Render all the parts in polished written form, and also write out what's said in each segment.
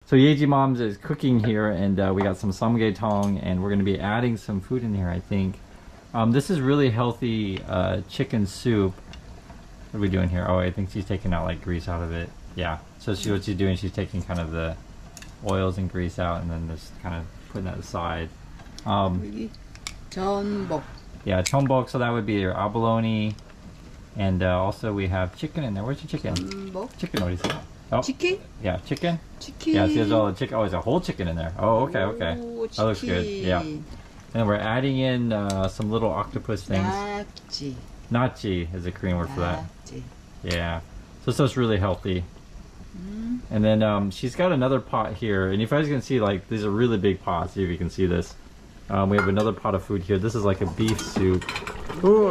So Yeji Mom's is cooking here, and we got some samgyetang, and we're gonna be adding some food in here, I think. This is really healthy chicken soup. What are we doing here? Oh, I think she's taking out like grease out of it. Yeah. So what she's doing, she's taking kind of the oils and grease out, and then just kind of putting that aside. 여기 전복. Yeah, chombok. So that would be your abalone, and also we have chicken in there. Where's your chicken? 전복. Chicken. What is it? Oh, 치킨? yeah, chicken. 치킨. Yeah, see, there's all the chicken. Oh, there's a whole chicken in there. Oh, okay, okay. 오, That looks good. Yeah. And we're adding in some little octopus things. 낙지. Nachi is a Korean word for that. 낙지. Yeah. So stuff's really healthy. And then she's got another pot here. And if you guys can see, like, these are really big pots. See if you can see this. We have another pot of food here. This is like a beef soup. Ooh,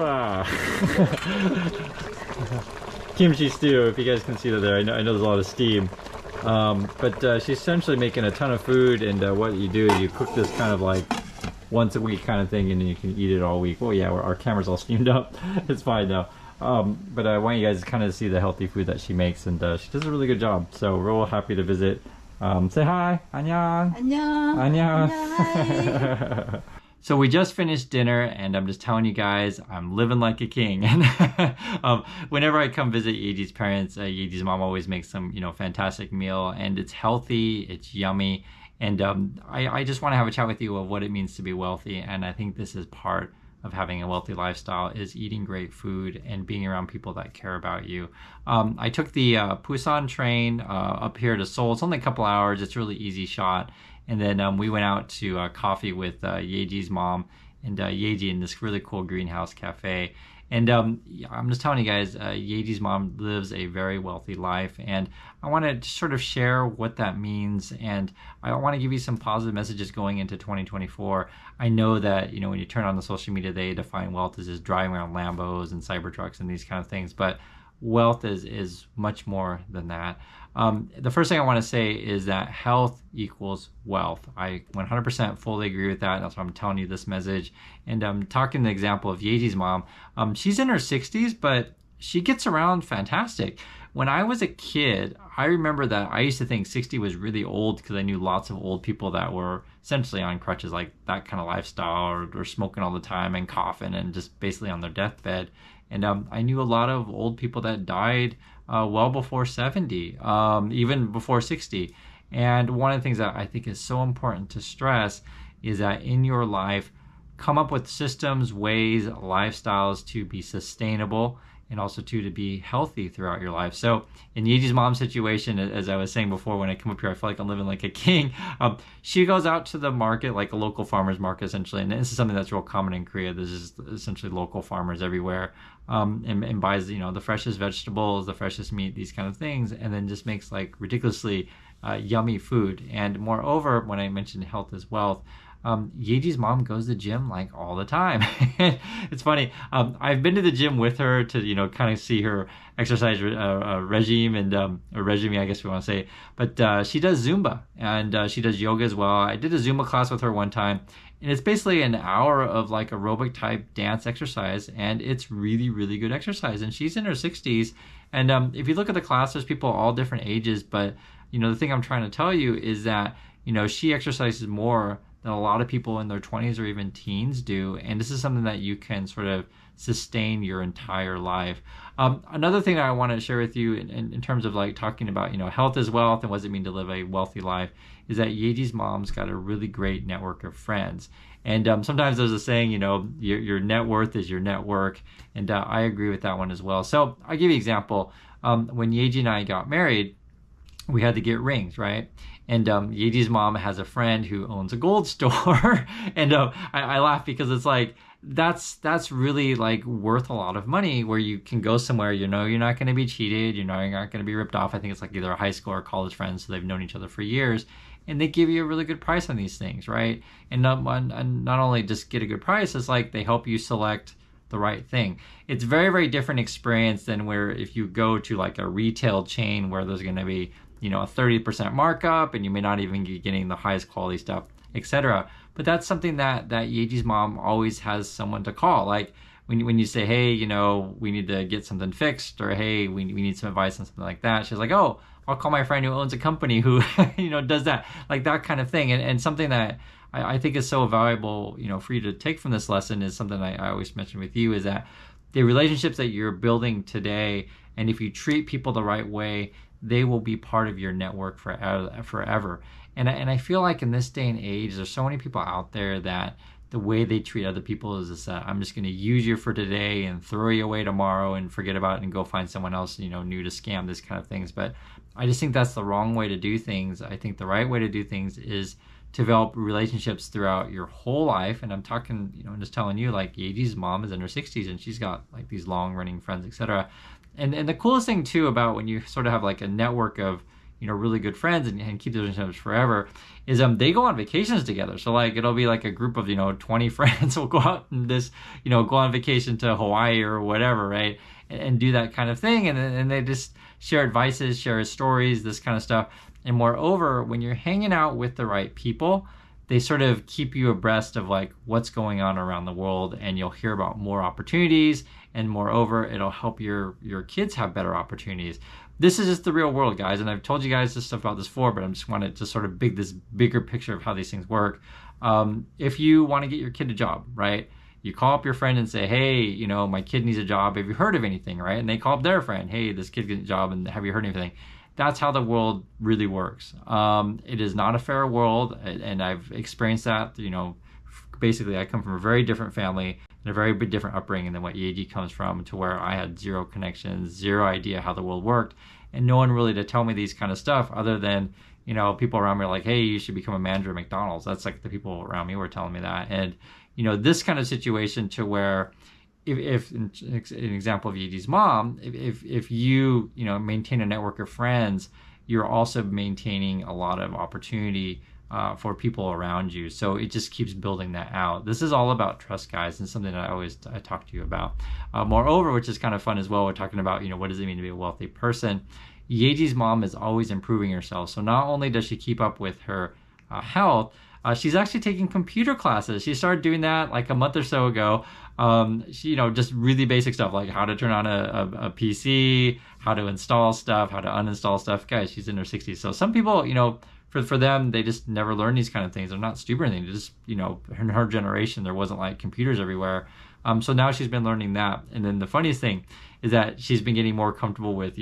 kimchi stew, if you guys can see that there. I know there's a lot of steam. But she's essentially making a ton of food. And what you do is you cook this kind of like once a week kind of thing, and then you can eat it all week. Oh yeah, our camera's all steamed up. It's fine though. But I want you guys to kind of see the healthy food that she makes, and she does a really good job. So we're all happy to visit. Say hi. Annyeong. 안녕. Annyeong. Hi. So we just finished dinner, and I'm just telling you guys, I'm living like a king. And whenever I come visit Yeji's parents, Yeji's mom always makes some, fantastic meal, and it's healthy, it's yummy. And I just want to have a chat with you of what it means to be wealthy. And I think this is part of having a wealthy lifestyle, is eating great food and being around people that care about you. I took the Busan train up here to Seoul. It's only a couple hours. It's a really easy shot. And then we went out to coffee with Yeji's mom and Yeji in this really cool greenhouse cafe. And I'm just telling you guys, Yeji's mom lives a very wealthy life, and I want to sort of share what that means, and I want to give you some positive messages going into 2024. I know that, when you turn on the social media, they define wealth as just driving around Lambos and Cybertrucks and these kind of things, but wealth is much more than that. The first thing I want to say is that health equals wealth. I 100% fully agree with that. That's why I'm telling you this message. And I'm talking the example of Yeji's mom. She's in her 60s, but she gets around fantastic. When I was a kid, I remember that I used to think 60 was really old because I knew lots of old people that were essentially on crutches, like that kind of lifestyle, or smoking all the time and coughing and just basically on their deathbed. And I knew a lot of old people that died well before 70, even before 60. And one of the things that I think is so important to stress is that in your life, come up with systems, ways, lifestyles to be sustainable, and also to be healthy throughout your life. So in Yeji's mom's situation, as I was saying before, when I come up here, I feel like I'm living like a king. She goes out to the market, like a local farmer's market, essentially. And this is something that's real common in Korea. There's just essentially local farmers everywhere, and buys, the freshest vegetables, the freshest meat, these kind of things, and then just makes like ridiculously yummy food. And moreover, when I mentioned health as wealth, Yeji's mom goes to the gym like all the time. It's funny. I've been to the gym with her to, kind of see her exercise regime and or regime, I guess we want to say. But she does Zumba, and she does yoga as well. I did a Zumba class with her one time, and it's basically an hour of like aerobic type dance exercise, and it's really, really good exercise. And she's in her 60s. And if you look at the class, there's people all different ages. But, the thing I'm trying to tell you is that, she exercises more than a lot of people in their 20s or even teens do. And this is something that you can sort of sustain your entire life. Another thing that I want to share with you in terms of like talking about, health is wealth and what does it mean to live a wealthy life, is that Yeji's mom's got a really great network of friends. And sometimes there's a saying, your net worth is your network. And I agree with that one as well. So I'll give you an example. When Yeji and I got married, we had to get rings, right? And Yeji's mom has a friend who owns a gold store. And I laugh because it's like, that's really like worth a lot of money, where you can go somewhere, you're not going to be cheated, you're not going to be ripped off. I think it's like either a high school or college friends, so they've known each other for years, and they give you a really good price on these things, right? And not only just get a good price, it's like they help you select the right thing. It's very, very different experience than where if you go to like a retail chain where there's going to be a 30% markup, and you may not even be getting the highest quality stuff, etc. But that's something that Yeji's mom always has someone to call. Like when you say, hey, we need to get something fixed, or hey, we need some advice on something like that, she's like, oh, I'll call my friend who owns a company who, does that, like that kind of thing. And something that I think is so valuable, for you to take from this lesson is something I always mention with you, is that the relationships that you're building today, and if you treat people the right way, they will be part of your network forever. And I feel like in this day and age, there's so many people out there that the way they treat other people is that I'm just going to use you for today and throw you away tomorrow and forget about it and go find someone else, new to scam, this kind of things. But I just think that's the wrong way to do things. I think the right way to do things is to develop relationships throughout your whole life. And I'm talking, I'm just telling you, like Yeji's mom is in her 60s and she's got like these long running friends, etc. And the coolest thing too about when you sort of have like a network of really good friends and keep those relationships forever is they go on vacations together. So like it'll be like a group of 20 friends will go out and go on vacation to Hawaii or whatever, right, and do that kind of thing, and they just share advices, share stories, this kind of stuff. And moreover, when you're hanging out with the right people, they sort of keep you abreast of like what's going on around the world, and you'll hear about more opportunities, and moreover, it'll help your kids have better opportunities. This is just the real world, guys, and I've told you guys this stuff about this before, but I just wanted to sort of this bigger picture of how these things work. If you want to get your kid a job, right, you call up your friend and say, hey, my kid needs a job. Have you heard of anything, right? And they call up their friend, hey, this kid gets a job, and have you heard anything? That's how the world really works. It is not a fair world, and I've experienced that. Basically, I come from a very different family and a very different upbringing than what Yeji comes from, to where I had zero connections, zero idea how the world worked, and no one really to tell me these kind of stuff other than, people around me are like, hey, you should become a manager at McDonald's. That's like the people around me were telling me that. And, this kind of situation to where if an example of Yeji's mom, if you, maintain a network of friends, you're also maintaining a lot of opportunity for people around you. So it just keeps building that out. This is all about trust, guys, and something that I talk to you about. Moreover, which is kind of fun as well, we're talking about, what does it mean to be a wealthy person? Yeji's mom is always improving herself. So not only does she keep up with her health, she's actually taking computer classes. She started doing that like a month or so ago. She, just really basic stuff like how to turn on a PC, how to install stuff, how to uninstall stuff. Guys, she's in her 60s. So some people, for them, they just never learn these kind of things. They're not stupid or anything. They just, in her generation, there wasn't like computers everywhere. So now she's been learning that. And then the funniest thing is that she's been getting more comfortable with,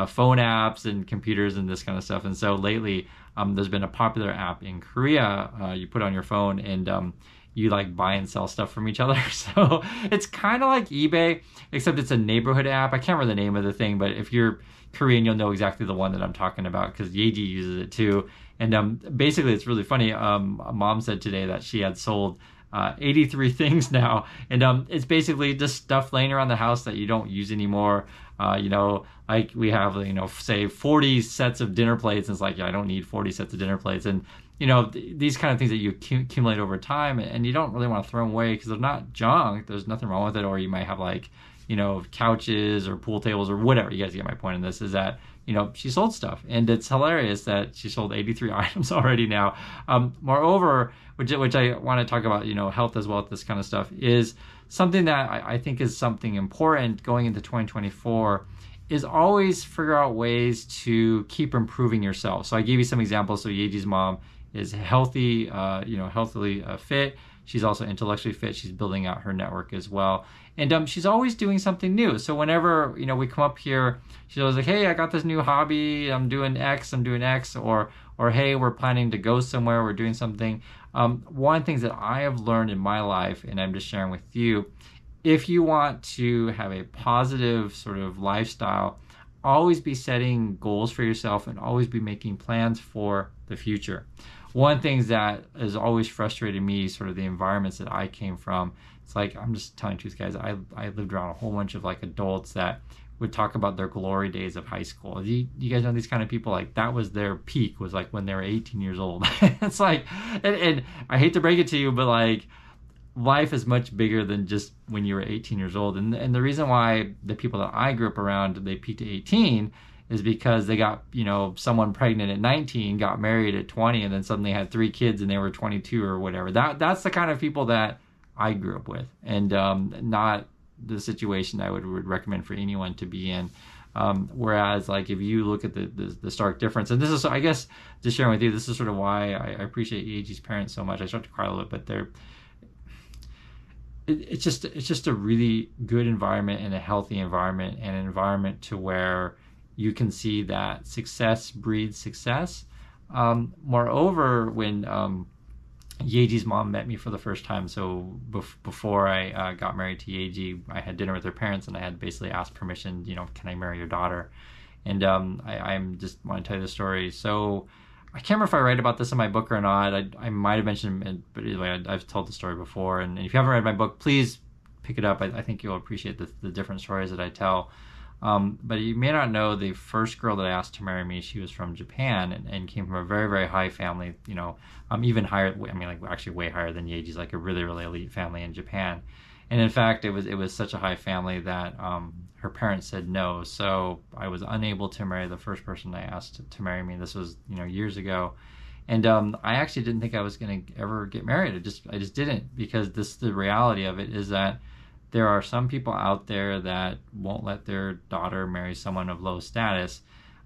phone apps and computers and this kind of stuff. And so lately, there's been a popular app in Korea. You put on your phone and you like buy and sell stuff from each other. So it's kind of like eBay, except it's a neighborhood app. I can't remember the name of the thing, but if you're Korean, you'll know exactly the one that I'm talking about because Yeji uses it too. And basically, it's really funny. Mom said today that she had sold 83 things now, and it's basically just stuff laying around the house that you don't use anymore. Like we have, say 40 sets of dinner plates, and it's like, yeah, I don't need 40 sets of dinner plates. And these kind of things that you accumulate over time, and you don't really want to throw them away because they're not junk. There's nothing wrong with it. Or you might have like, couches or pool tables or whatever. You guys get my point in this, is that, she sold stuff, and it's hilarious that she sold 83 items already now. Moreover, which I want to talk about, health as well, this kind of stuff is something that I think is something important going into 2024, is always figure out ways to keep improving yourself. So I gave you some examples. So Yeji's mom is healthy, healthily fit. She's also intellectually fit. She's building out her network as well. And she's always doing something new. So whenever, we come up here, she's always like, hey, I got this new hobby. I'm doing X. Or hey, we're planning to go somewhere. We're doing something. One of the things that I have learned in my life, and I'm just sharing with you, if you want to have a positive sort of lifestyle, always be setting goals for yourself and always be making plans for the future. One of the things that has always frustrated me, sort of the environments that I came from, it's like, I'm just telling the truth, guys, I lived around a whole bunch of like adults that would talk about their glory days of high school. You guys know these kind of people, like that was their peak, was like when they were 18 years old. It's like, and I hate to break it to you, but like life is much bigger than just when you were 18 years old. And the reason why the people that I grew up around, they peaked at 18 is because they got, someone pregnant at 19, got married at 20, and then suddenly had 3 kids and they were 22 or whatever. That's the kind of people that I grew up with, and not the situation I would recommend for anyone to be in. Whereas like if you look at the stark difference, and this is, I guess, just sharing with you, this is sort of why I appreciate Yeji's parents so much. I start to cry a little bit, but it's just a really good environment and a healthy environment, and an environment to where you can see that success breeds success. Moreover, when Yeji's mom met me for the first time, so before I got married to Yeji, I had dinner with her parents, and I had basically asked permission, can I marry your daughter? And I'm just want to tell you the story. So I can't remember if I write about this in my book or not. I might have mentioned it, but anyway, I've told the story before. And if you haven't read my book, please pick it up. I think you'll appreciate the different stories that I tell. But you may not know, the first girl that I asked to marry me, she was from Japan and came from a very, very high family, even higher, I mean, like actually way higher than Yeji's, like a really, really elite family in Japan. And in fact, it was such a high family that her parents said no. So I was unable to marry the first person I asked to marry me. This was, years ago. And I actually didn't think I was going to ever get married. I just didn't, because the reality of it is that there are some people out there that won't let their daughter marry someone of low status.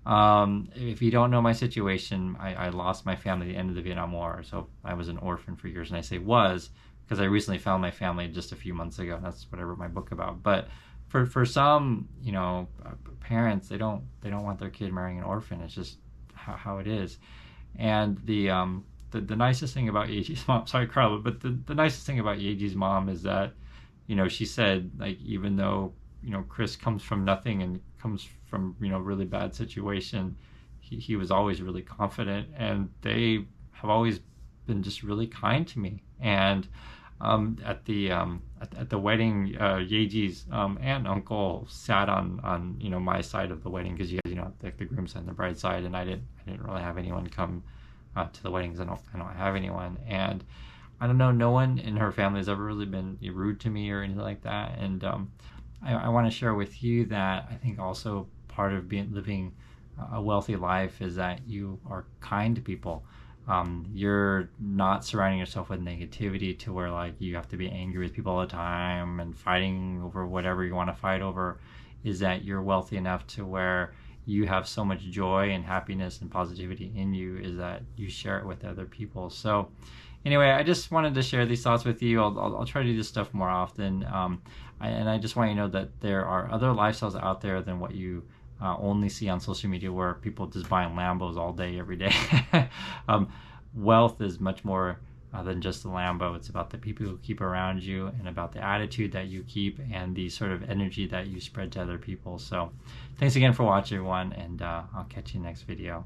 If you don't know my situation, I lost my family at the end of the Vietnam War. So I was an orphan for years, and I say was because I recently found my family just a few months ago. And that's what I wrote my book about. But for some, parents, they don't want their kid marrying an orphan. It's just how it is. And the nicest thing about Yeji's mom, sorry, Carla, but the nicest thing about Yeji's mom is that, she said, like, even though, Chris comes from nothing and comes from, really bad situation, he was always really confident, and they have always been just really kind to me. And at the wedding, Yeji's aunt and uncle sat on my side of the wedding, because you guys, like the groom side and the bride side, and I didn't really have anyone come to the weddings. I don't have anyone, and I don't know, no one in her family has ever really been rude to me or anything like that. And I want to share with you that I think also part of living a wealthy life is that you are kind to people. You're not surrounding yourself with negativity to where like you have to be angry with people all the time and fighting over whatever you want to fight over. Is that you're wealthy enough to where you have so much joy and happiness and positivity in you, is that you share it with other people. So anyway, I just wanted to share these thoughts with you. I'll try to do this stuff more often. And I just want you to know that there are other lifestyles out there than what you only see on social media, where people just buying Lambos all day, every day. Wealth is much more than just the Lambo. It's about the people who keep around you, and about the attitude that you keep, and the sort of energy that you spread to other people. So thanks again for watching, everyone, and I'll catch you next video.